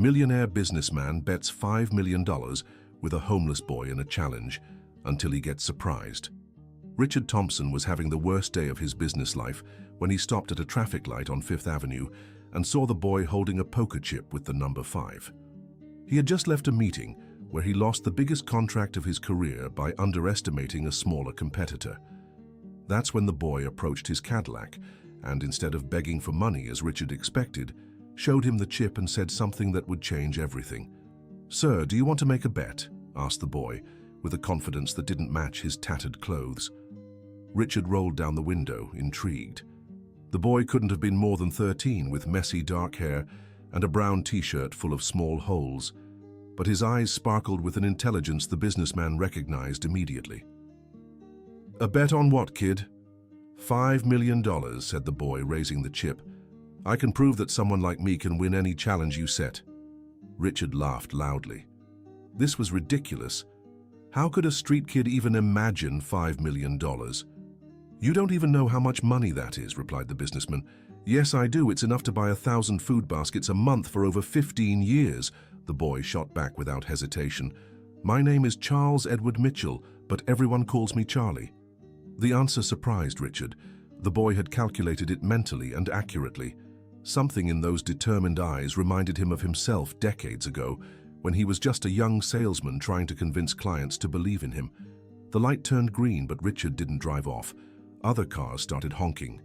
Millionaire businessman bets $5 million with a homeless boy in a challenge until he gets surprised. Richard Thompson was having the worst day of his business life when he stopped at a traffic light on Fifth Avenue and saw the boy holding a poker chip with the number 5. He had just left a meeting where he lost the biggest contract of his career by underestimating a smaller competitor. That's when the boy approached his Cadillac and, instead of begging for money as Richard expected, showed him the chip and said something that would change everything. "Sir, do you want to make a bet?" asked the boy, with a confidence that didn't match his tattered clothes. Richard rolled down the window, intrigued. The boy couldn't have been more than 13, with messy dark hair and a brown t-shirt full of small holes, but his eyes sparkled with an intelligence the businessman recognized immediately. "A bet on what, kid?" $5 million, said the boy, raising the chip. "I can prove that someone like me can win any challenge you set." Richard laughed loudly. This was ridiculous. How could a street kid even imagine $5 million? "You don't even know how much money that is," replied the businessman. "Yes, I do. It's enough to buy 1,000 food baskets a month for over 15 years, the boy shot back without hesitation. "My name is Charles Edward Mitchell, but everyone calls me Charlie." The answer surprised Richard. The boy had calculated it mentally and accurately. Something in those determined eyes reminded him of himself decades ago, when he was just a young salesman trying to convince clients to believe in him. The light turned green, but Richard didn't drive off. Other cars started honking.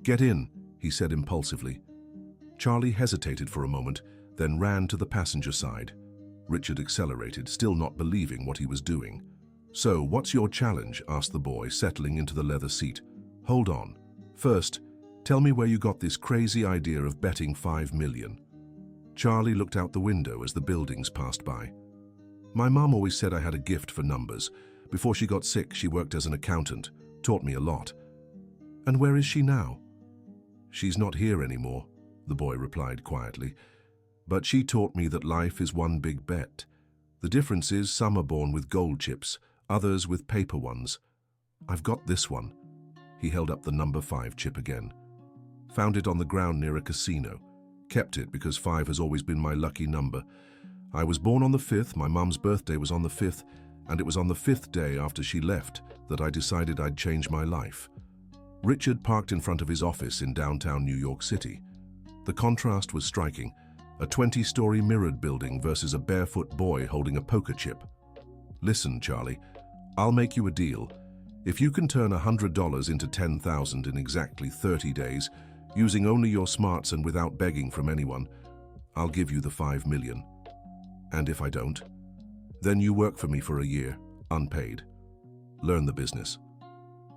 "Get in," he said impulsively. Charlie hesitated for a moment, then ran to the passenger side. Richard accelerated, still not believing what he was doing. "So, what's your challenge?" asked the boy, settling into the leather seat. "Hold on. First, tell me where you got this crazy idea of betting $5 million. Charlie looked out the window as the buildings passed by. "My mom always said I had a gift for numbers. Before she got sick, she worked as an accountant, taught me a lot." "And where is she now?" "She's not here anymore," the boy replied quietly. "But she taught me that life is one big bet. The difference is some are born with gold chips, others with paper ones. I've got this one." He held up the number 5 chip again. "Found it on the ground near a casino. Kept it because 5 has always been my lucky number. I was born on the 5th, my mum's birthday was on the 5th, and it was on the 5th day after she left that I decided I'd change my life." Richard parked in front of his office in downtown New York City. The contrast was striking. A 20-story mirrored building versus a barefoot boy holding a poker chip. "Listen, Charlie, I'll make you a deal. If you can turn $100 into $10,000 in exactly 30 days, using only your smarts and without begging from anyone, I'll give you the $5 million. And if I don't, then you work for me for a year, unpaid. Learn the business."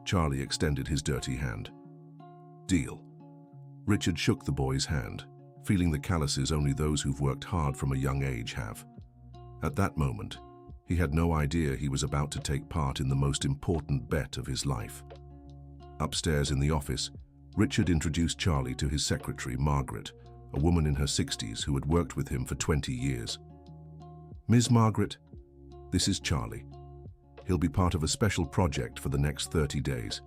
Charlie extended his dirty hand. "Deal." Richard shook the boy's hand, feeling the calluses only those who've worked hard from a young age have. At that moment, he had no idea he was about to take part in the most important bet of his life. Upstairs in the office, Richard introduced Charlie to his secretary, Margaret, a woman in her 60s who had worked with him for 20 years. "Ms. Margaret, this is Charlie. He'll be part of a special project for the next 30 days.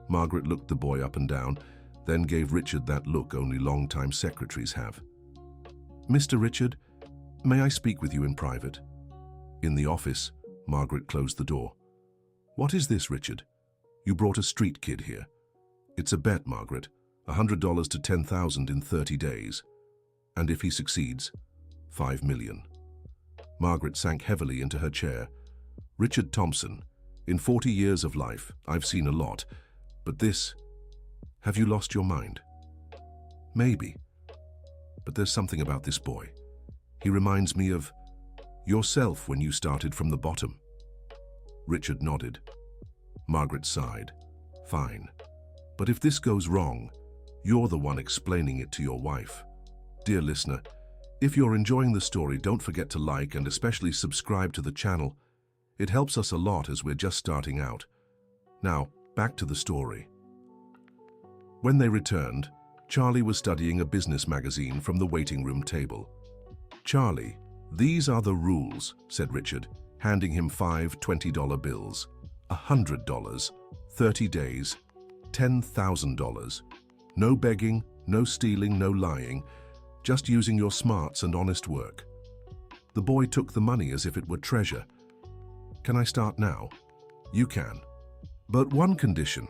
Margaret looked the boy up and down, then gave Richard that look only long-time secretaries have. "Mr. Richard, may I speak with you in private?" In the office, Margaret closed the door. "What is this, Richard? You brought a street kid here." "It's a bet, Margaret. $100 to $10,000 in 30 days. And if he succeeds, $5 million. Margaret sank heavily into her chair. "Richard Thompson, in 40 years of life, I've seen a lot. But this... Have you lost your mind?" "Maybe. But there's something about this boy. He reminds me of yourself when you started from the bottom." Richard nodded. Margaret sighed. "Fine. But if this goes wrong, you're the one explaining it to your wife." Dear listener, if you're enjoying the story, don't forget to like and especially subscribe to the channel. It helps us a lot as we're just starting out. Now, back to the story. When they returned, Charlie was studying a business magazine from the waiting room table. "Charlie, these are the rules," said Richard, handing him 5 $20 bills. $100, 30 days, $10,000. No begging, no stealing, no lying. just using your smarts and honest work." The boy took the money as if it were treasure. "Can I start now?" "You can. But one condition.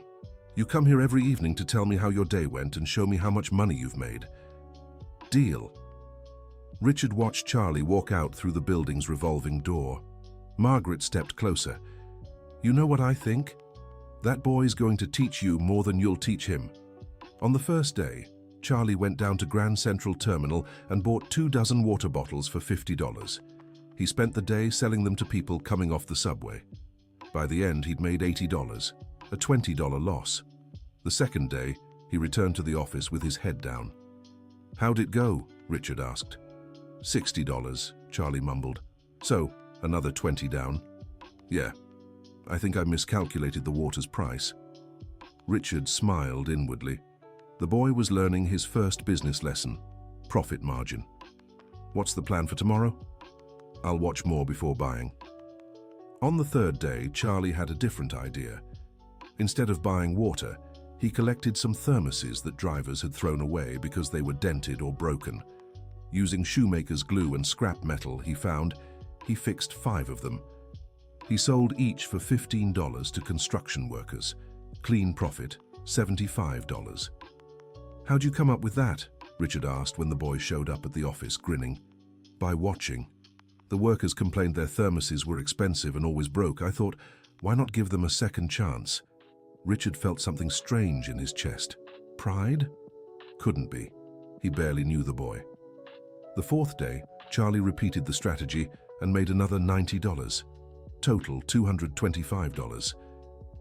You come here every evening to tell me how your day went and show me how much money you've made." "Deal." Richard watched Charlie walk out through the building's revolving door. Margaret stepped closer. "You know what I think? That boy's going to teach you more than you'll teach him." On the first day, Charlie went down to Grand Central Terminal and bought 24 water bottles for $50. He spent the day selling them to people coming off the subway. By the end, he'd made $80, a $20 loss. The second day, he returned to the office with his head down. "How'd it go?" Richard asked. $60, Charlie mumbled. "So, another 20 down?" "Yeah, I think I miscalculated the water's price." Richard smiled inwardly. The boy was learning his first business lesson, profit margin. "What's the plan for tomorrow?" "I'll watch more before buying." On the third day, Charlie had a different idea. Instead of buying water, he collected some thermoses that drivers had thrown away because they were dented or broken. Using shoemaker's glue and scrap metal he fixed 5 of them. He sold each for $15 to construction workers. Clean profit, $75. "How'd you come up with that?" Richard asked when the boy showed up at the office, grinning. "By watching. The workers complained their thermoses were expensive and always broke. I thought, why not give them a second chance?" Richard felt something strange in his chest. Pride? Couldn't be. He barely knew the boy. The fourth day, Charlie repeated the strategy and made another $90. Total $225.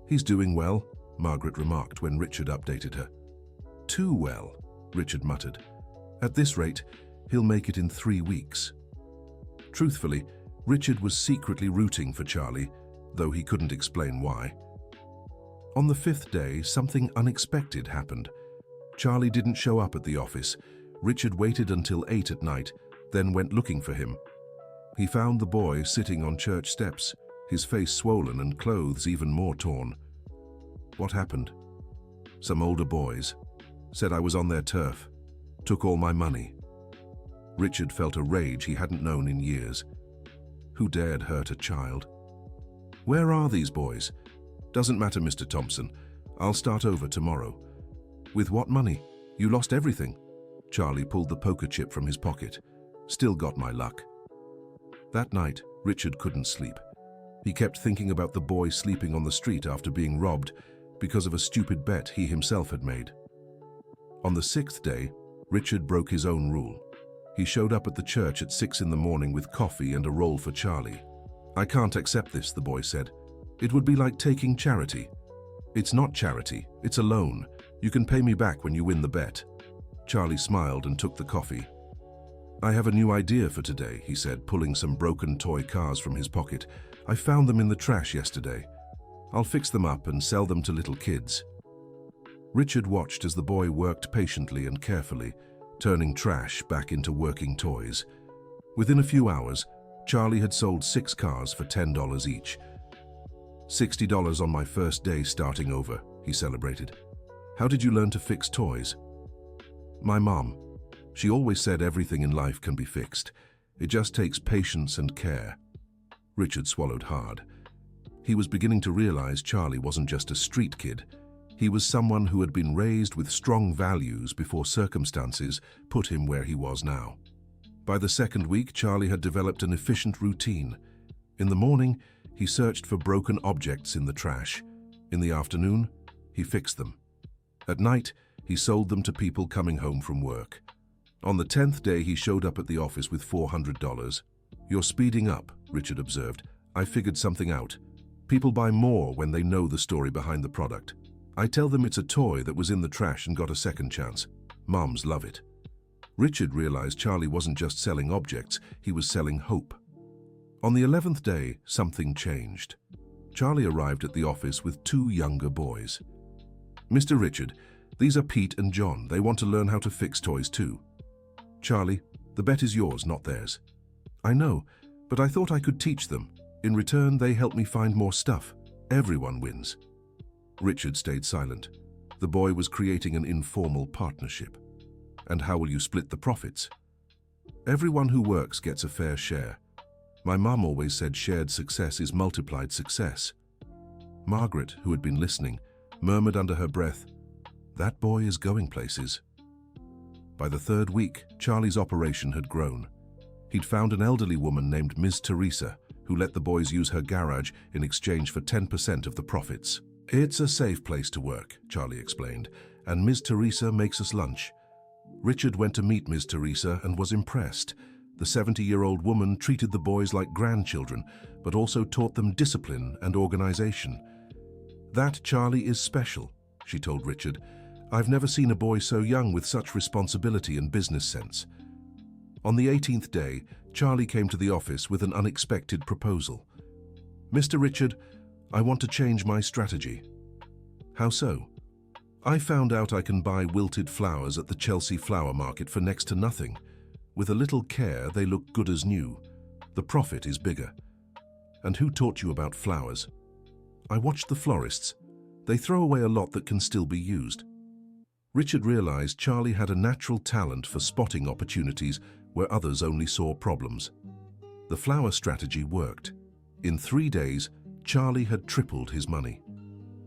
"He's doing well," Margaret remarked when Richard updated her. "Too well," Richard muttered. "At this rate, he'll make it in 3 weeks." Truthfully, Richard was secretly rooting for Charlie, though he couldn't explain why. On the 5th day, something unexpected happened. Charlie didn't show up at the office. Richard waited until 8 at night, then went looking for him. He found the boy sitting on church steps, his face swollen and clothes even more torn. "What happened?" "Some older boys. Said I was on their turf. Took all my money." Richard felt a rage he hadn't known in years. Who dared hurt a child? "Where are these boys?" "Doesn't matter, Mr. Thompson. I'll start over tomorrow." "With what money? You lost everything." Charlie pulled the poker chip from his pocket. "Still got my luck." That night, Richard couldn't sleep. He kept thinking about the boy sleeping on the street after being robbed because of a stupid bet he himself had made. On the 6th day, Richard broke his own rule. He showed up at the church at 6 in the morning with coffee and a roll for Charlie. "I can't accept this," the boy said. "It would be like taking charity." "It's not charity, it's a loan. You can pay me back when you win the bet." Charlie smiled and took the coffee. "I have a new idea for today," he said, pulling some broken toy cars from his pocket. "I found them in the trash yesterday. I'll fix them up and sell them to little kids." Richard watched as the boy worked patiently and carefully, turning trash back into working toys. Within a few hours, Charlie had sold 6 cars for $10 each. $60 on my first day starting over, he celebrated. "How did you learn to fix toys?" "My mom. She always said everything in life can be fixed. It just takes patience and care." Richard swallowed hard. He was beginning to realize Charlie wasn't just a street kid. He was someone who had been raised with strong values before circumstances put him where he was now. By the 2nd week, Charlie had developed an efficient routine. In the morning, he searched for broken objects in the trash. In the afternoon, he fixed them. At night, he sold them to people coming home from work. On the 10th day, he showed up at the office with $400. "You're speeding up," Richard observed. "I figured something out. People buy more when they know the story behind the product. I tell them it's a toy that was in the trash and got a second chance. Moms love it." Richard realized Charlie wasn't just selling objects, he was selling hope. On the 11th day, something changed. Charlie arrived at the office with 2 younger boys. "Mr. Richard, these are Pete and John. They want to learn how to fix toys too." "Charlie, the bet is yours, not theirs." "I know, but I thought I could teach them. In return, they help me find more stuff. Everyone wins." Richard stayed silent. The boy was creating an informal partnership. "And how will you split the profits?" Everyone who works gets a fair share. My mum always said shared success is multiplied success. Margaret, who had been listening, murmured under her breath, "That boy is going places." By the third week, Charlie's operation had grown. He'd found an elderly woman named Ms. Teresa, who let the boys use her garage in exchange for 10% of the profits. "It's a safe place to work," Charlie explained, "and Ms. Teresa makes us lunch." Richard went to meet Ms. Teresa and was impressed. The 70-year-old woman treated the boys like grandchildren, but also taught them discipline and organization. "That Charlie is special," she told Richard. "I've never seen a boy so young with such responsibility and business sense." On the 18th day, Charlie came to the office with an unexpected proposal. "Mr. Richard, I want to change my strategy." "How so?" "I found out I can buy wilted flowers at the Chelsea flower market for next to nothing. With a little care, they look good as new. The profit is bigger." "And who taught you about flowers?" "I watched the florists. They throw away a lot that can still be used." Richard realized Charlie had a natural talent for spotting opportunities where others only saw problems. The flower strategy worked. In 3 days, Charlie had tripled his money.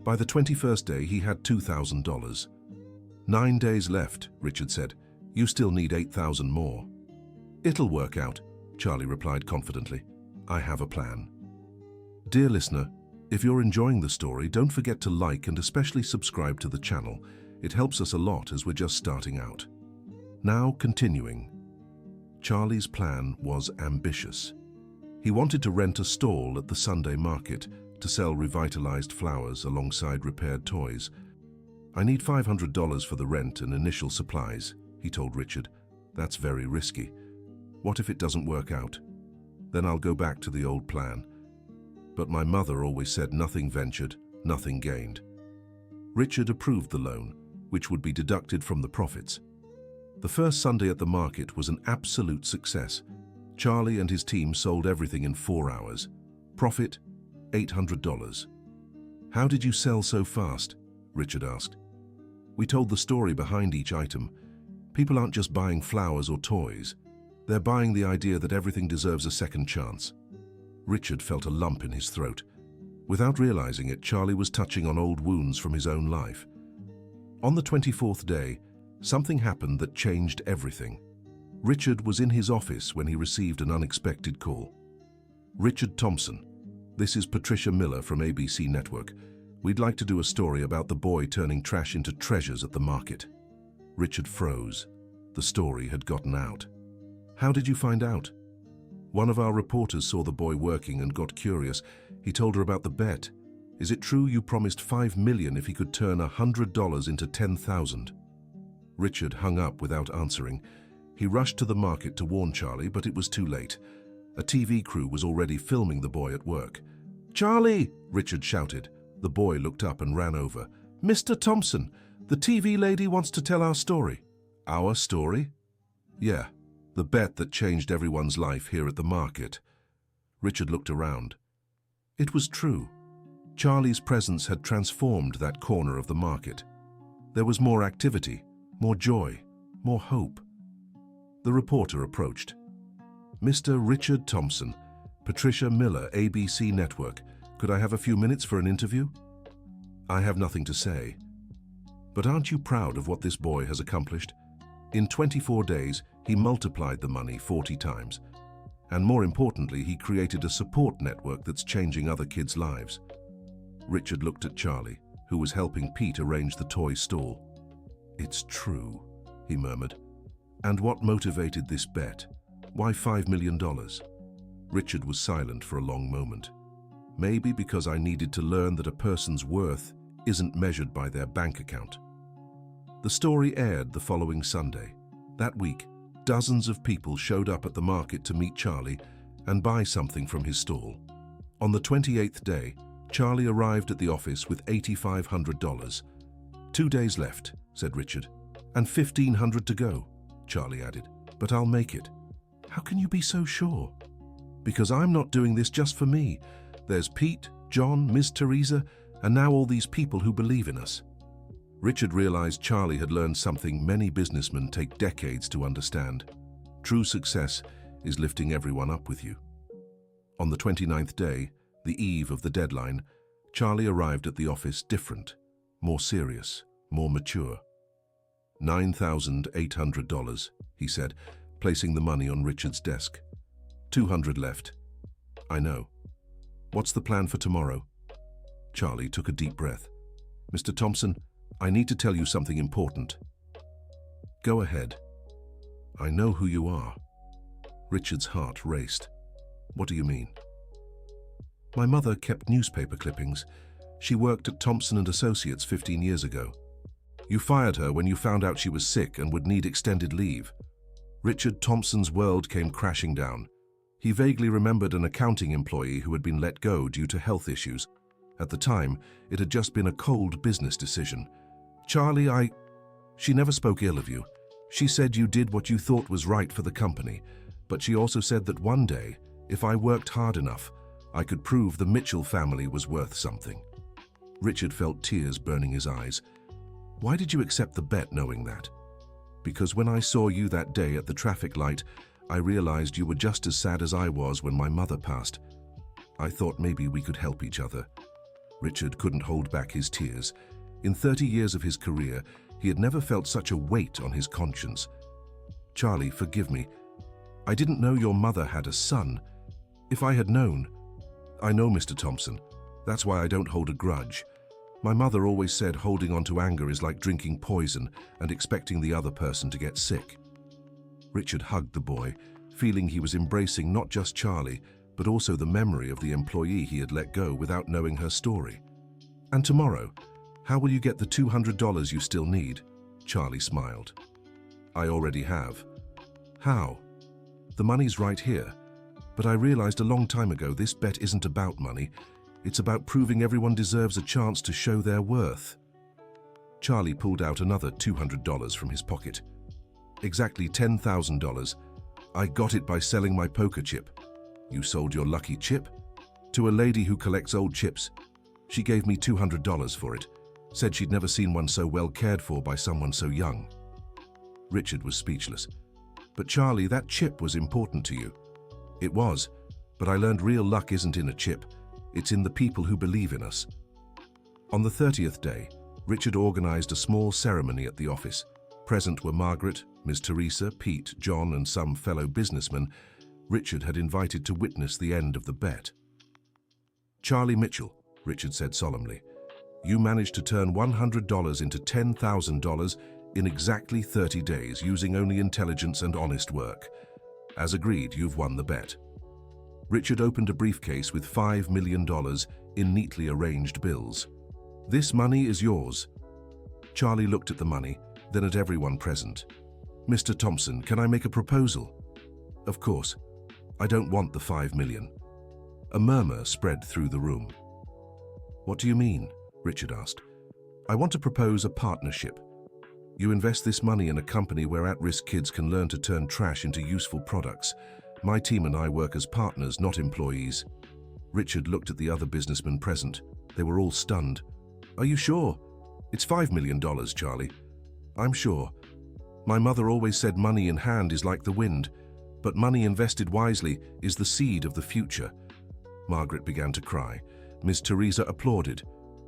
By the 21st day, he had $2,000. "9 days left," Richard said. "You still need 8,000 more." "It'll work out," Charlie replied confidently. "I have a plan." Dear listener, if you're enjoying the story, don't forget to like and especially subscribe to the channel. It helps us a lot as we're just starting out. Now, continuing. Charlie's plan was ambitious. He wanted to rent a stall at the Sunday market to sell revitalized flowers alongside repaired toys. "I need $500 for the rent and initial supplies," he told Richard. "That's very risky. What if it doesn't work out? Then I'll go back to the old plan. But my mother always said nothing ventured, nothing gained." Richard approved the loan, which would be deducted from the profits. The first Sunday at the market was an absolute success. Charlie and his team sold everything in 4 hours. Profit, $800. "How did you sell so fast?" Richard asked. "We told the story behind each item. People aren't just buying flowers or toys. They're buying the idea that everything deserves a second chance." Richard felt a lump in his throat. Without realizing it, Charlie was touching on old wounds from his own life. On the 24th day, something happened that changed everything. Richard was in his office when he received an unexpected call. "Richard Thompson, this is Patricia Miller from ABC Network. We'd like to do a story about the boy turning trash into treasures at the market." Richard froze. The story had gotten out. "How did you find out?" "One of our reporters saw the boy working and got curious. He told her about the bet. Is it true you promised $5 million if he could turn $100 into 10,000? Richard hung up without answering. He rushed to the market to warn Charlie, but it was too late. A TV crew was already filming the boy at work. "Charlie!" Richard shouted. The boy looked up and ran over. "Mr. Thompson, the TV lady wants to tell our story." "Our story?" "Yeah, the bet that changed everyone's life here at the market." Richard looked around. It was true. Charlie's presence had transformed that corner of the market. There was more activity, more joy, more hope. The reporter approached. "Mr. Richard Thompson, Patricia Miller, ABC Network. Could I have a few minutes for an interview?" "I have nothing to say." "But aren't you proud of what this boy has accomplished? In 24 days, he multiplied the money 40 times. And more importantly, he created a support network that's changing other kids' lives." Richard looked at Charlie, who was helping Pete arrange the toy stall. "It's true," he murmured. "And what motivated this bet? Why $5 million? Richard was silent for a long moment. "Maybe because I needed to learn that a person's worth isn't measured by their bank account." The story aired the following Sunday. That week, dozens of people showed up at the market to meet Charlie and buy something from his stall. On the 28th day, Charlie arrived at the office with $8,500. "2 days left," said Richard. "And 1,500 to go," Charlie added. "But I'll make it." "How can you be so sure?" "Because I'm not doing this just for me. There's Pete, John, Ms. Teresa, and now all these people who believe in us." Richard realized Charlie had learned something many businessmen take decades to understand. True success is lifting everyone up with you. On the 29th day, the eve of the deadline, Charlie arrived at the office different, more serious, more mature. $9,800, he said, placing the money on Richard's desk. 200 left. I know. What's the plan for tomorrow? Charlie took a deep breath. Mr. Thompson, I need to tell you something important. Go ahead. I know who you are. Richard's heart raced. What do you mean? My mother kept newspaper clippings. She worked at Thompson & Associates 15 years ago. You fired her when you found out she was sick and would need extended leave. Richard Thompson's world came crashing down. He vaguely remembered an accounting employee who had been let go due to health issues. At the time, it had just been a cold business decision. Charlie, She never spoke ill of you. She said you did what you thought was right for the company, but she also said that one day, if I worked hard enough, I could prove the Mitchell family was worth something. Richard felt tears burning his eyes. Why did you accept the bet knowing that? Because when I saw you that day at the traffic light, I realized you were just as sad as I was when my mother passed. I thought maybe we could help each other. Richard couldn't hold back his tears. In 30 years of his career, he had never felt such a weight on his conscience. Charlie, forgive me. I didn't know your mother had a son. If I had known... I know, Mr. Thompson. That's why I don't hold a grudge. My mother always said holding on to anger is like drinking poison and expecting the other person to get sick. Richard hugged the boy, feeling he was embracing not just Charlie, but also the memory of the employee he had let go without knowing her story. And tomorrow, how will you get the $200 you still need? Charlie smiled. I already have. How? The money's right here. But I realized a long time ago this bet isn't about money. It's about proving everyone deserves a chance to show their worth. Charlie pulled out another $200 from his pocket. Exactly $10,000. I got it by selling my poker chip. You sold your lucky chip? To a lady who collects old chips. She gave me $200 for it. Said she'd never seen one so well cared for by someone so young. Richard was speechless. But Charlie, that chip was important to you. It was, but I learned real luck isn't in a chip. It's in the people who believe in us. On the 30th day, Richard organized a small ceremony at the office. Present were Margaret, Ms. Teresa, Pete, John, and some fellow businessmen Richard had invited to witness the end of the bet. Charlie Mitchell, Richard said solemnly, you managed to turn $100 into $10,000 in exactly 30 days using only intelligence and honest work. As agreed, you've won the bet. Richard opened a briefcase with $5 million in neatly arranged bills. This money is yours. Charlie looked at the money, then at everyone present. Mr. Thompson, can I make a proposal? Of course. I don't want the $5 million. A murmur spread through the room. What do you mean? Richard asked. I want to propose a partnership. You invest this money in a company where at-risk kids can learn to turn trash into useful products. My team and I work as partners, not employees. Richard looked at the other businessmen present. They were all stunned. Are you sure? It's $5 million, Charlie. I'm sure. My mother always said money in hand is like the wind, but money invested wisely is the seed of the future. Margaret began to cry. Miss Teresa applauded.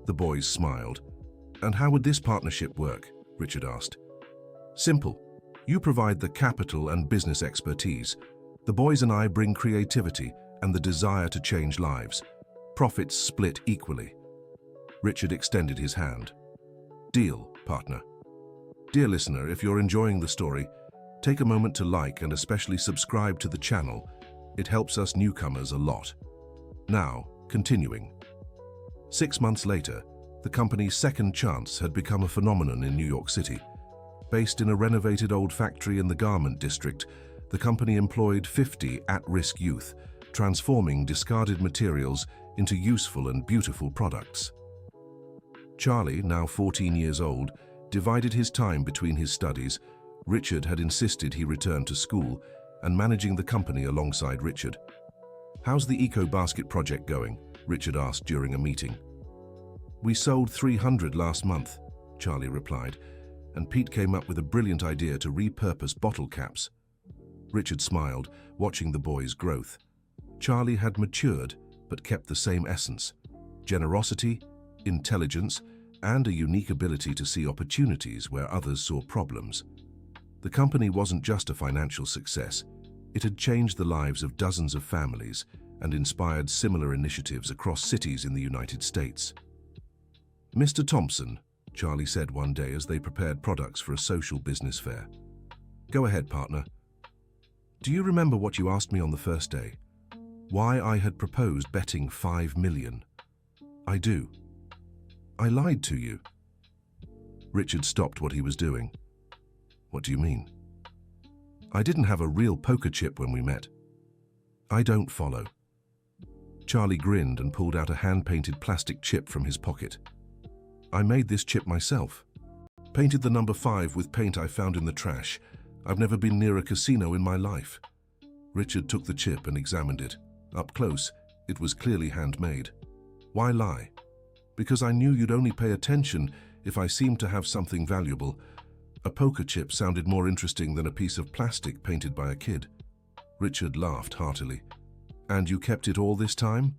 The boys smiled. And how would this partnership work? Richard asked. Simple. You provide the capital and business expertise. The boys and I bring creativity and the desire to change lives. Profits split equally. Richard extended his hand. Deal, partner. Dear listener, if you're enjoying the story, take a moment to like and especially subscribe to the channel. It helps us newcomers a lot. Now, continuing. 6 months later, the company's second chance had become a phenomenon in New York City. Based in a renovated old factory in the garment district, the company employed 50 at-risk youth, transforming discarded materials into useful and beautiful products. Charlie, now 14 years old, divided his time between his studies. Richard had insisted he return to school and managing the company alongside Richard. How's the eco-basket project going? Richard asked during a meeting. We sold 300 last month, Charlie replied, and Pete came up with a brilliant idea to repurpose bottle caps. Richard smiled, watching the boy's growth. Charlie had matured, but kept the same essence: generosity, intelligence, and a unique ability to see opportunities where others saw problems. The company wasn't just a financial success. It had changed the lives of dozens of families and inspired similar initiatives across cities in the United States. "Mr. Thompson," Charlie said one day as they prepared products for a social business fair. "Go ahead, partner. Do you remember what you asked me on the first day? Why I had proposed betting 5 million? I do. I lied to you." Richard stopped what he was doing. "What do you mean?" "I didn't have a real poker chip when we met." "I don't follow." Charlie grinned and pulled out a hand-painted plastic chip from his pocket. "I made this chip myself. Painted the number 5 with paint I found in the trash. I've never been near a casino in my life." Richard took the chip and examined it. Up close, it was clearly handmade. "Why lie?" "Because I knew you'd only pay attention if I seemed to have something valuable. A poker chip sounded more interesting than a piece of plastic painted by a kid." Richard laughed heartily. "And you kept it all this time?"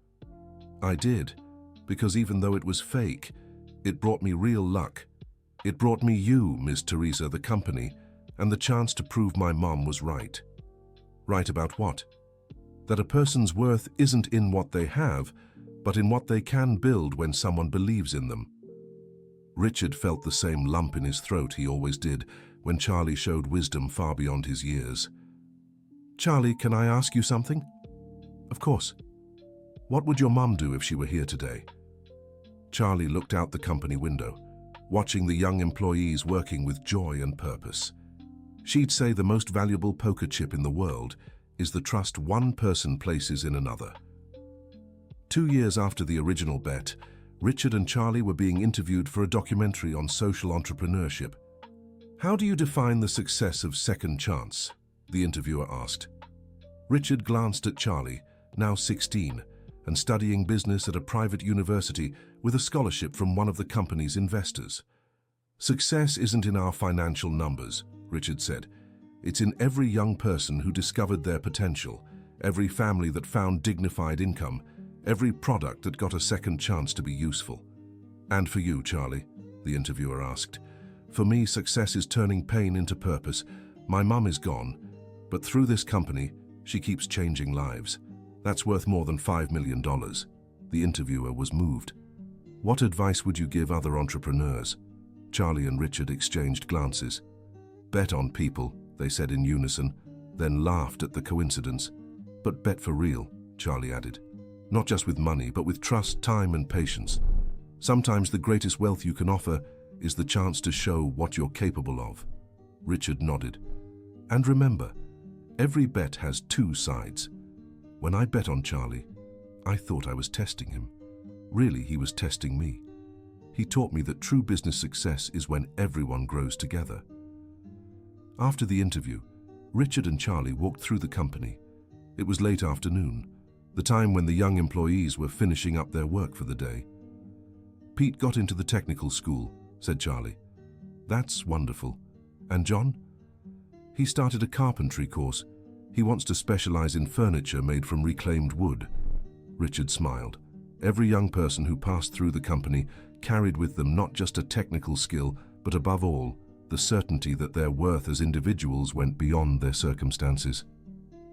"I did, because even though it was fake, it brought me real luck. It brought me you, Miss Teresa, the company, and the chance to prove my mom was right." "Right about what?" "That a person's worth isn't in what they have, but in what they can build when someone believes in them." Richard felt the same lump in his throat he always did when Charlie showed wisdom far beyond his years. "Charlie, can I ask you something?" "Of course." "What would your mum do if she were here today?" Charlie looked out the company window, watching the young employees working with joy and purpose. "She'd say the most valuable poker chip in the world is the trust one person places in another." 2 years after the original bet, Richard and Charlie were being interviewed for a documentary on social entrepreneurship. "How do you define the success of Second Chance?" the interviewer asked. Richard glanced at Charlie, now 16, and studying business at a private university with a scholarship from one of the company's investors. "Success isn't in our financial numbers," Richard said. "It's in every young person who discovered their potential, every family that found dignified income, every product that got a second chance to be useful." "And for you, Charlie?" the interviewer asked. "For me, success is turning pain into purpose. My mum is gone, but through this company, she keeps changing lives. That's worth more than $5 million. The interviewer was moved. "What advice would you give other entrepreneurs?" Charlie and Richard exchanged glances. "Bet on people," they said in unison, then laughed at the coincidence. "But bet for real," Charlie added. "Not just with money, but with trust, time, and patience. Sometimes the greatest wealth you can offer is the chance to show what you're capable of." Richard nodded. "And remember, every bet has 2 sides. When I bet on Charlie, I thought I was testing him. Really, he was testing me. He taught me that true business success is when everyone grows together." After the interview, Richard and Charlie walked through the company. It was late afternoon, the time when the young employees were finishing up their work for the day. "Pete got into the technical school," said Charlie. "That's wonderful. And John?" "He started a carpentry course. He wants to specialize in furniture made from reclaimed wood." Richard smiled. Every young person who passed through the company carried with them not just a technical skill, but above all, the certainty that their worth as individuals went beyond their circumstances.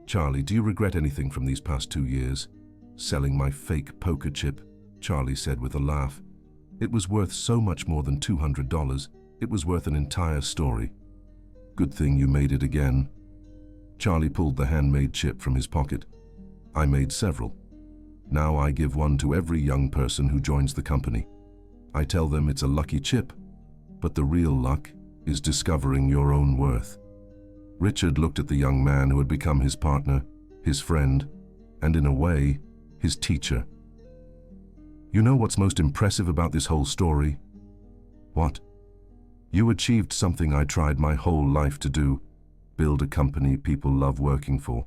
"Charlie, do you regret anything from these past 2 years?" "Selling my fake poker chip," Charlie said with a laugh. "It was worth so much more than $200. It was worth an entire story." "Good thing you made it again." Charlie pulled the handmade chip from his pocket. "I made several. Now I give one to every young person who joins the company. I tell them it's a lucky chip, but the real luck is discovering your own worth." Richard looked at the young man who had become his partner, his friend, and in a way, his teacher. "You know what's most impressive about this whole story?" "What?" "You achieved something I tried my whole life to do. Build a company people love working for.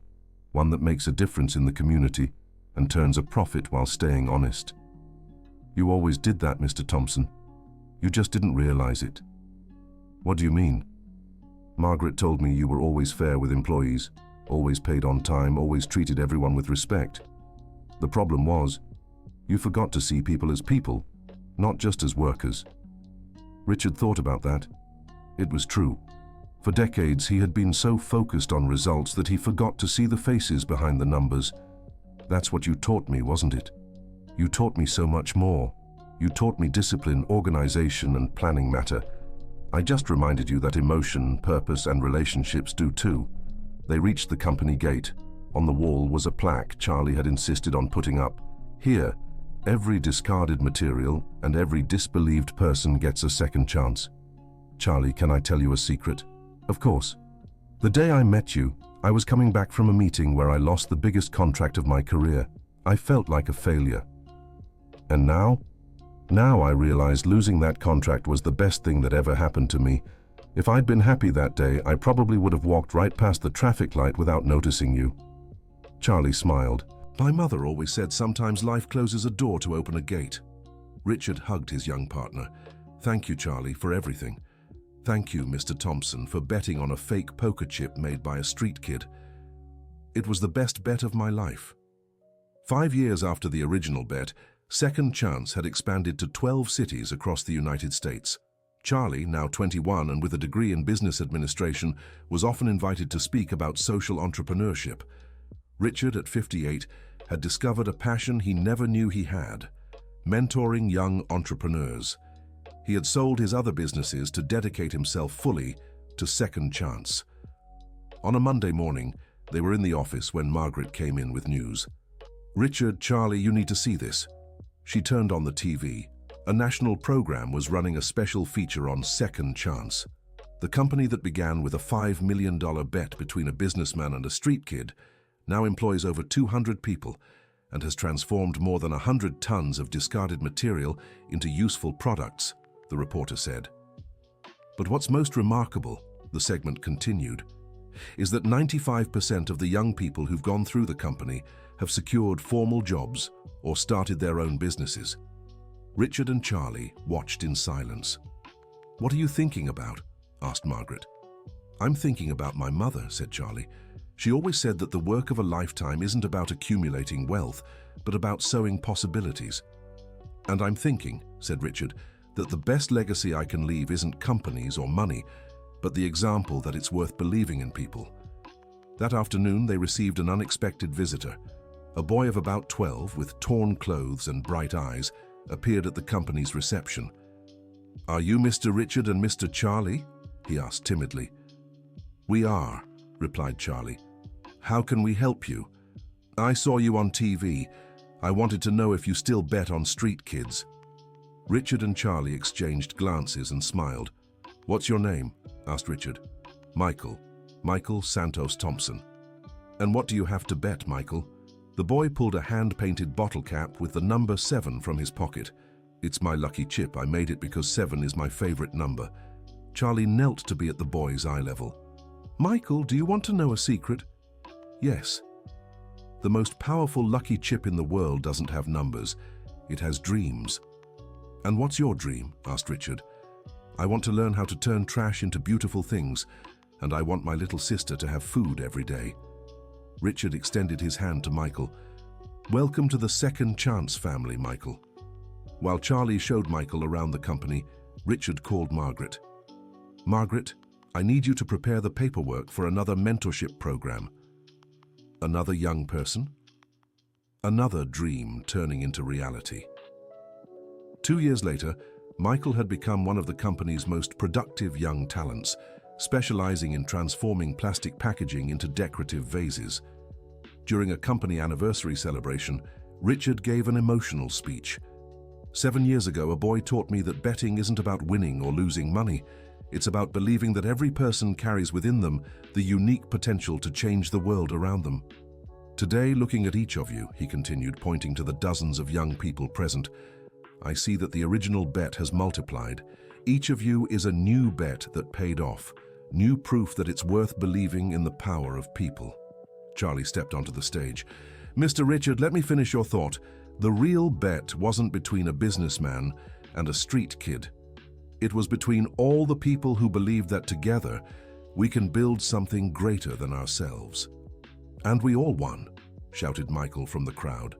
One that makes a difference in the community and turns a profit while staying honest. You always did that, Mr. Thompson. You just didn't realize it." "What do you mean?" "Margaret told me you were always fair with employees, always paid on time, always treated everyone with respect. The problem was, you forgot to see people as people, not just as workers. Richard thought about that. It was true. For decades, he had been so focused on results that he forgot to see the faces behind the numbers. That's what you taught me, wasn't it? You taught me so much more. You taught me discipline, organization, and planning matter. I just reminded you that emotion, purpose, and relationships do too. They reached the company gate. On the wall was a plaque Charlie had insisted on putting up. Here, every discarded material and every disbelieved person gets a second chance. Charlie, can I tell you a secret? Of course. The day I met you, I was coming back from a meeting where I lost the biggest contract of my career. I felt like a failure. And now? Now I realized losing that contract was the best thing that ever happened to me. If I'd been happy that day, I probably would have walked right past the traffic light without noticing you. Charlie smiled. My mother always said sometimes life closes a door to open a gate. Richard hugged his young partner. Thank you, Charlie, for everything. Thank you, Mr. Thompson, for betting on a fake poker chip made by a street kid. It was the best bet of my life. 5 years after the original bet, Second Chance had expanded to 12 cities across the United States. Charlie, now 21 and with a degree in business administration, was often invited to speak about social entrepreneurship. Richard, at 58, had discovered a passion he never knew he had: mentoring young entrepreneurs. He had sold his other businesses to dedicate himself fully to Second Chance. On a Monday morning, they were in the office when Margaret came in with news. Richard, Charlie, you need to see this. She turned on the TV. A national program was running a special feature on Second Chance. The company that began with a $5 million bet between a businessman and a street kid now employs over 200 people and has transformed more than 100 tons of discarded material into useful products, the reporter said. But what's most remarkable, the segment continued, is that 95% of the young people who've gone through the company have secured formal jobs or started their own businesses. Richard and Charlie watched in silence. What are you thinking about? Asked Margaret. I'm thinking about my mother, said Charlie. She always said that the work of a lifetime isn't about accumulating wealth, but about sowing possibilities. And I'm thinking, said Richard, that the best legacy I can leave isn't companies or money, but the example that it's worth believing in people. That afternoon, they received an unexpected visitor. A boy of about 12, with torn clothes and bright eyes, appeared at the company's reception. Are you Mr. Richard and Mr. Charlie? He asked timidly. We are, replied Charlie. How can we help you? I saw you on TV. I wanted to know if you still bet on street kids. Richard and Charlie exchanged glances and smiled. What's your name? Asked Richard. Michael. Michael Santos Thompson. And what do you have to bet, Michael? The boy pulled a hand-painted bottle cap with the number 7 from his pocket. It's my lucky chip. I made it because 7 is my favorite number. Charlie knelt to be at the boy's eye level. Michael, do you want to know a secret? Yes. The most powerful lucky chip in the world doesn't have numbers. It has dreams. And what's your dream? Asked Richard. I want to learn how to turn trash into beautiful things, and I want my little sister to have food every day. Richard extended his hand to Michael. Welcome to the Second Chance family, Michael. While Charlie showed Michael around the company, Richard called Margaret. Margaret, I need you to prepare the paperwork for another mentorship program. Another young person? Another dream turning into reality. 2 years later, Michael had become one of the company's most productive young talents, specializing in transforming plastic packaging into decorative vases. During a company anniversary celebration, Richard gave an emotional speech. 7 years ago, a boy taught me that betting isn't about winning or losing money. It's about believing that every person carries within them the unique potential to change the world around them. Today, looking at each of you, he continued, pointing to the dozens of young people present, I see that the original bet has multiplied. Each of you is a new bet that paid off, new proof that it's worth believing in the power of people. Charlie stepped onto the stage. Mr. Richard, let me finish your thought. The real bet wasn't between a businessman and a street kid. It was between all the people who believed that together we can build something greater than ourselves. "And we all won," shouted Michael from the crowd.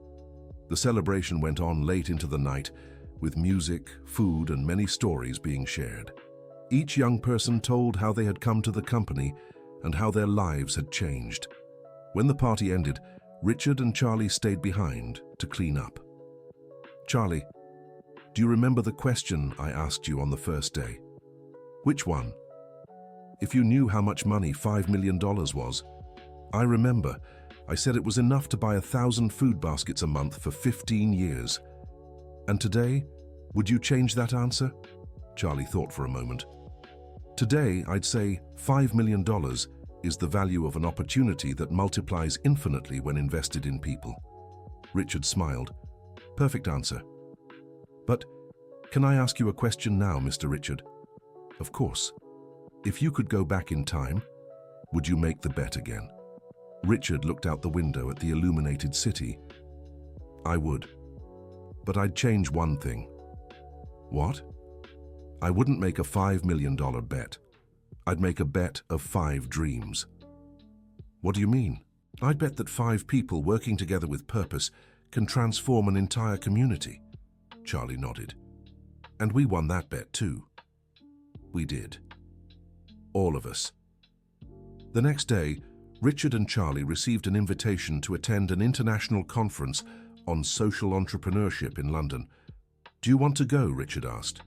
The celebration went on late into the night, with music, food, and many stories being shared. Each young person told how they had come to the company and how their lives had changed. When the party ended, Richard and Charlie stayed behind to clean up. "Charlie, do you remember the question I asked you on the first day?" "Which one?" "If you knew how much money $5 million was." "I remember. I said it was enough to buy 1,000 food baskets a month for 15 years. And today, would you change that answer?" Charlie thought for a moment. "Today, I'd say $5 million is the value of an opportunity that multiplies infinitely when invested in people." Richard smiled. "Perfect answer. But can I ask you a question now, Mr. Richard?" "Of course. If you could go back in time, would you make the bet again?" Richard looked out the window at the illuminated city. "I would. But I'd change one thing." "What?" "I wouldn't make a $5 million bet. I'd make a bet of 5 dreams." "What do you mean?" "I'd bet that 5 people working together with purpose can transform an entire community." Charlie nodded. "And we won that bet too." "We did. All of us." The next day, Richard and Charlie received an invitation to attend an international conference on social entrepreneurship in London. "Do you want to go?" Richard asked.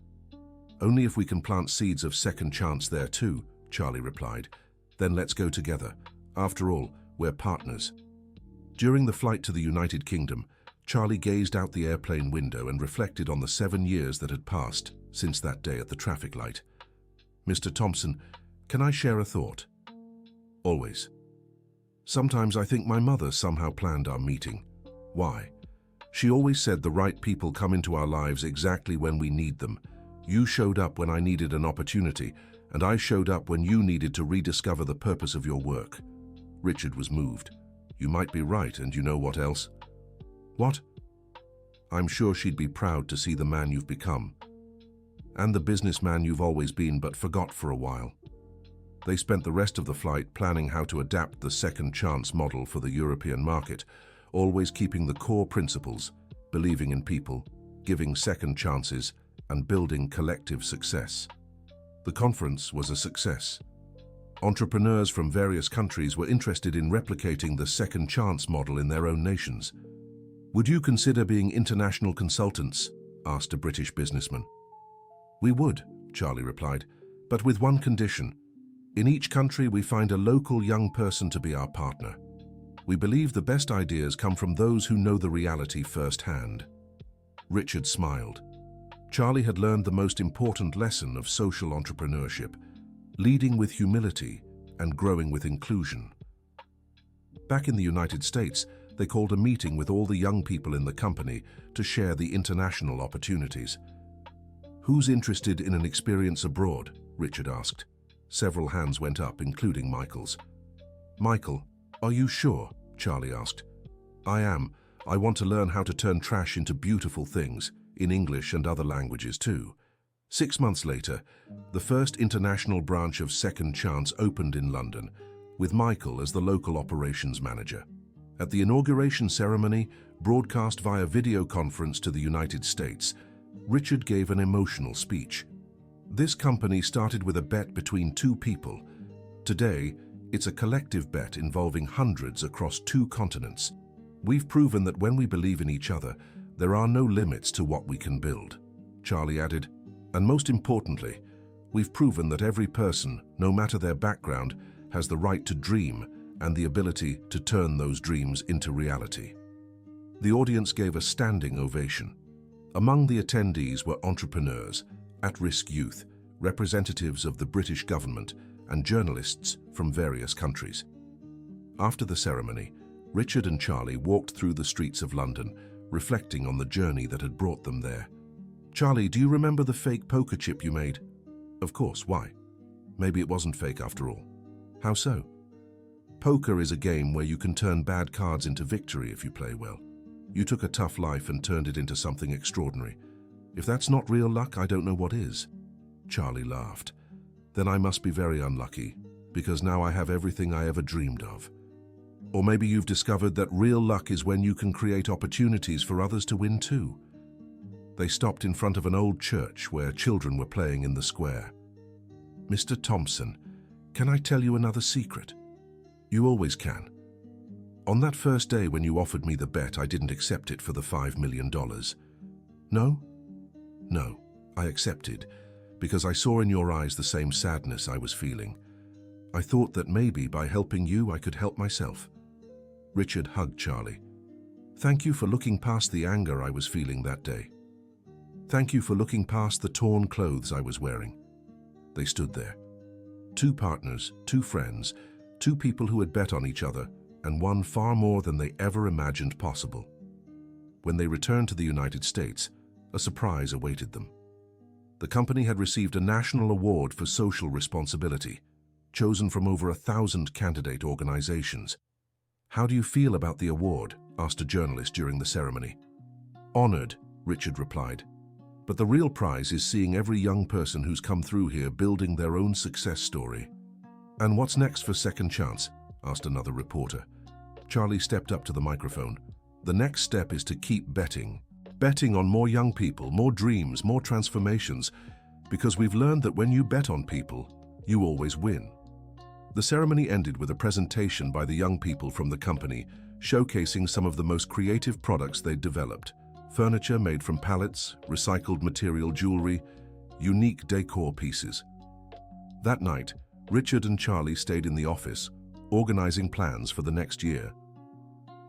"Only if we can plant seeds of second chance there too," Charlie replied. "Then let's go together. After all, we're partners." During the flight to the United Kingdom, Charlie gazed out the airplane window and reflected on the 7 years that had passed since that day at the traffic light. "Mr. Thompson, can I share a thought?" "Always." "Sometimes I think my mother somehow planned our meeting." "Why?" "She always said the right people come into our lives exactly when we need them. You showed up when I needed an opportunity, and I showed up when you needed to rediscover the purpose of your work." Richard was moved. "You might be right, and you know what else?" "What?" "I'm sure she'd be proud to see the man you've become. And the businessman you've always been but forgot for a while." They spent the rest of the flight planning how to adapt the second chance model for the European market, always keeping the core principles: believing in people, giving second chances, and building collective success. The conference was a success. Entrepreneurs from various countries were interested in replicating the second chance model in their own nations. "Would you consider being international consultants?" asked a British businessman. "We would," Charlie replied, "but with one condition. In each country we find a local young person to be our partner. We believe the best ideas come from those who know the reality firsthand." Richard smiled. Charlie had learned the most important lesson of social entrepreneurship: leading with humility and growing with inclusion. Back in the United States, they called a meeting with all the young people in the company to share the international opportunities. "Who's interested in an experience abroad?" Richard asked. Several hands went up, including Michael's. "Michael, are you sure?" Charlie asked. "I am. I want to learn how to turn trash into beautiful things, in English and other languages too." 6 months later, the first international branch of Second Chance opened in London, with Michael as the local operations manager. At the inauguration ceremony, broadcast via video conference to the United States, Richard gave an emotional speech. This company started with a bet between 2 people. Today, it's a collective bet involving hundreds across 2 continents. "We've proven that when we believe in each other, there are no limits to what we can build," Charlie added. "And most importantly, we've proven that every person, no matter their background, has the right to dream and the ability to turn those dreams into reality." The audience gave a standing ovation. Among the attendees were entrepreneurs, at-risk youth, representatives of the British government, and journalists from various countries. After the ceremony, Richard and Charlie walked through the streets of London, reflecting on the journey that had brought them there. "Charlie, do you remember the fake poker chip you made?" "Of course, why?" "Maybe it wasn't fake after all." "How so?" "Poker is a game where you can turn bad cards into victory if you play well. You took a tough life and turned it into something extraordinary. If that's not real luck, I don't know what is." Charlie laughed. "Then I must be very unlucky, because now I have everything I ever dreamed of." Or maybe you've discovered that real luck is when you can create opportunities for others to win too. They stopped in front of an old church where children were playing in the square. "Mr. Thompson, can I tell you another secret?" "You always can." "On that first day when you offered me the bet, I didn't accept it for the $5 million. No? No, I accepted because I saw in your eyes the same sadness I was feeling. I thought that maybe by helping you, I could help myself." Richard hugged Charlie. "Thank you for looking past the anger I was feeling that day. Thank you for looking past the torn clothes I was wearing." They stood there. Two partners, two friends, two people who had bet on each other and won far more than they ever imagined possible. When they returned to the United States, a surprise awaited them. The company had received a national award for social responsibility, chosen from over 1,000 candidate organizations. "How do you feel about the award?" asked a journalist during the ceremony. "Honored," Richard replied. "But the real prize is seeing every young person who's come through here building their own success story." "And what's next for Second Chance?" asked another reporter. Charlie stepped up to the microphone. "The next step is to keep betting. Betting on more young people, more dreams, more transformations, because we've learned that when you bet on people, you always win." The ceremony ended with a presentation by the young people from the company, showcasing some of the most creative products they'd developed. Furniture made from pallets, recycled material jewelry, unique decor pieces. That night, Richard and Charlie stayed in the office, organizing plans for the next year.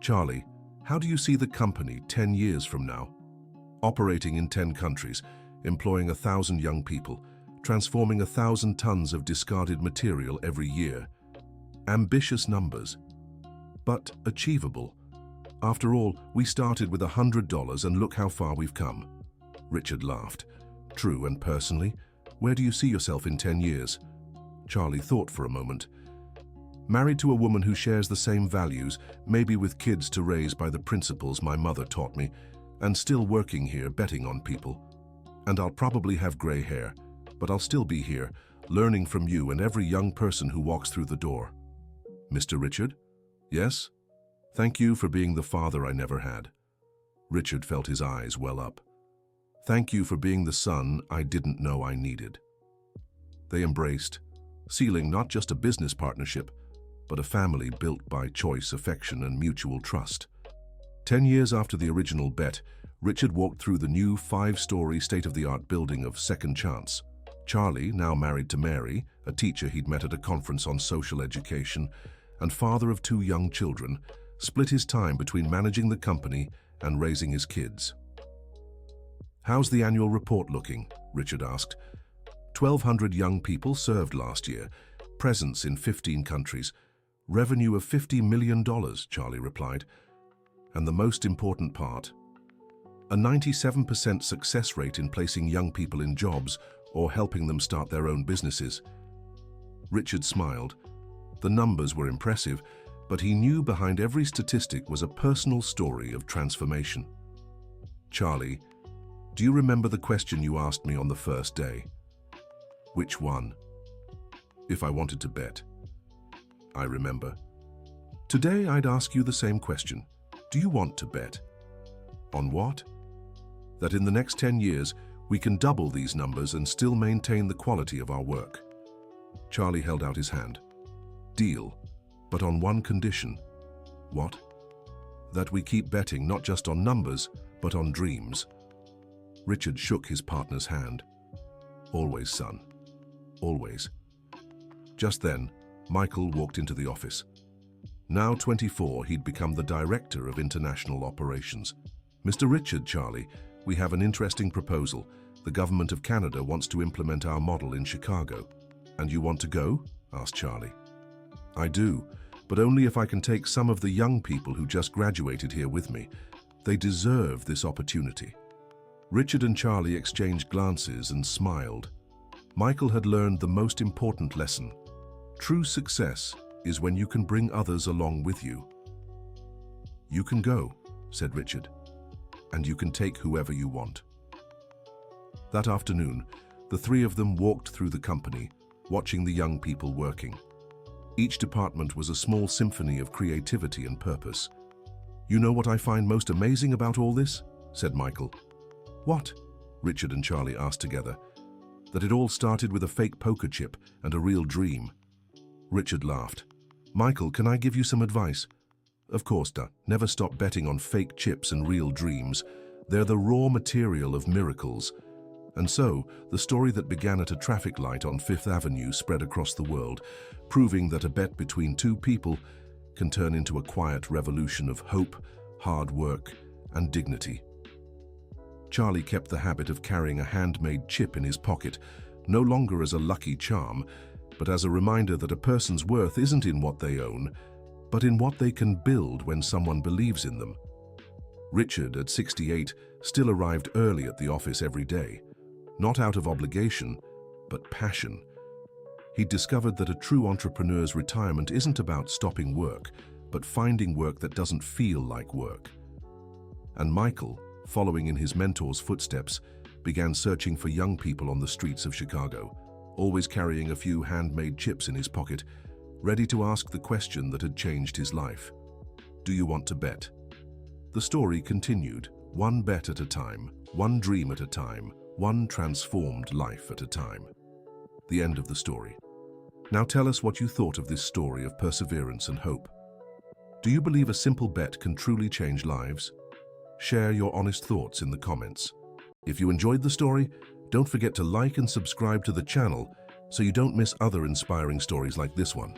"Charlie, how do you see the company 10 years from now?" "Operating in 10 countries, employing 1,000 young people, transforming 1,000 tons of discarded material every year. Ambitious numbers, but achievable. After all, we started with $100 and look how far we've come." Richard laughed. "True, and personally, where do you see yourself in 10 years? Charlie thought for a moment. "Married to a woman who shares the same values, maybe with kids to raise by the principles my mother taught me, and still working here betting on people. And I'll probably have gray hair, but I'll still be here, learning from you and every young person who walks through the door." "Mr. Richard?" "Yes? Thank you for being the father I never had." Richard felt his eyes well up. "Thank you for being the son I didn't know I needed." They embraced, sealing not just a business partnership, but a family built by choice, affection, and mutual trust. 10 years after the original bet, Richard walked through the new 5-story state-of-the-art building of Second Chance. Charlie, now married to Mary, a teacher he'd met at a conference on social education, and father of 2 young children, split his time between managing the company and raising his kids. "How's the annual report looking?" Richard asked. 1,200 young people served last year, presence in 15 countries, revenue of $50 million, Charlie replied. "And the most important part, a 97% success rate in placing young people in jobs or helping them start their own businesses." Richard smiled. The numbers were impressive, but he knew behind every statistic was a personal story of transformation. "Charlie, do you remember the question you asked me on the first day?" "Which one?" "If I wanted to bet." "I remember." "Today I'd ask you the same question. Do you want to bet?" "On what?" "That in the next 10 years, we can double these numbers and still maintain the quality of our work." Charlie held out his hand. "Deal, but on one condition." "What?" "That we keep betting not just on numbers, but on dreams." Richard shook his partner's hand. "Always, son. Always." Just then, Michael walked into the office. Now 24, he'd become the Director of International Operations. "Mr. Richard, Charlie, we have an interesting proposal. The government of Canada wants to implement our model in Chicago." "And you want to go?" asked Charlie. "I do, but only if I can take some of the young people who just graduated here with me. They deserve this opportunity." Richard and Charlie exchanged glances and smiled. Michael had learned the most important lesson. True success is when you can bring others along with you. "You can go," said Richard, "and you can take whoever you want." That afternoon, the 3 of them walked through the company, watching the young people working. Each department was a small symphony of creativity and purpose. "You know what I find most amazing about all this?" said Michael. "What?" Richard and Charlie asked together. "That it all started with a fake poker chip and a real dream." Richard laughed. "Michael, can I give you some advice?" "Of course, never stop betting on fake chips and real dreams. They're the raw material of miracles." And so, the story that began at a traffic light on Fifth Avenue spread across the world, proving that a bet between two people can turn into a quiet revolution of hope, hard work, and dignity. Charlie kept the habit of carrying a handmade chip in his pocket, no longer as a lucky charm, but as a reminder that a person's worth isn't in what they own, but in what they can build when someone believes in them. Richard, at 68, still arrived early at the office every day, not out of obligation, but passion. He discovered that a true entrepreneur's retirement isn't about stopping work, but finding work that doesn't feel like work. And Michael, following in his mentor's footsteps, began searching for young people on the streets of Chicago, always carrying a few handmade chips in his pocket, ready to ask the question that had changed his life. "Do you want to bet?" The story continued, one bet at a time, one dream at a time, one transformed life at a time. The end of the story. Now tell us what you thought of this story of perseverance and hope. Do you believe a simple bet can truly change lives? Share your honest thoughts in the comments. If you enjoyed the story, don't forget to like and subscribe to the channel so you don't miss other inspiring stories like this one.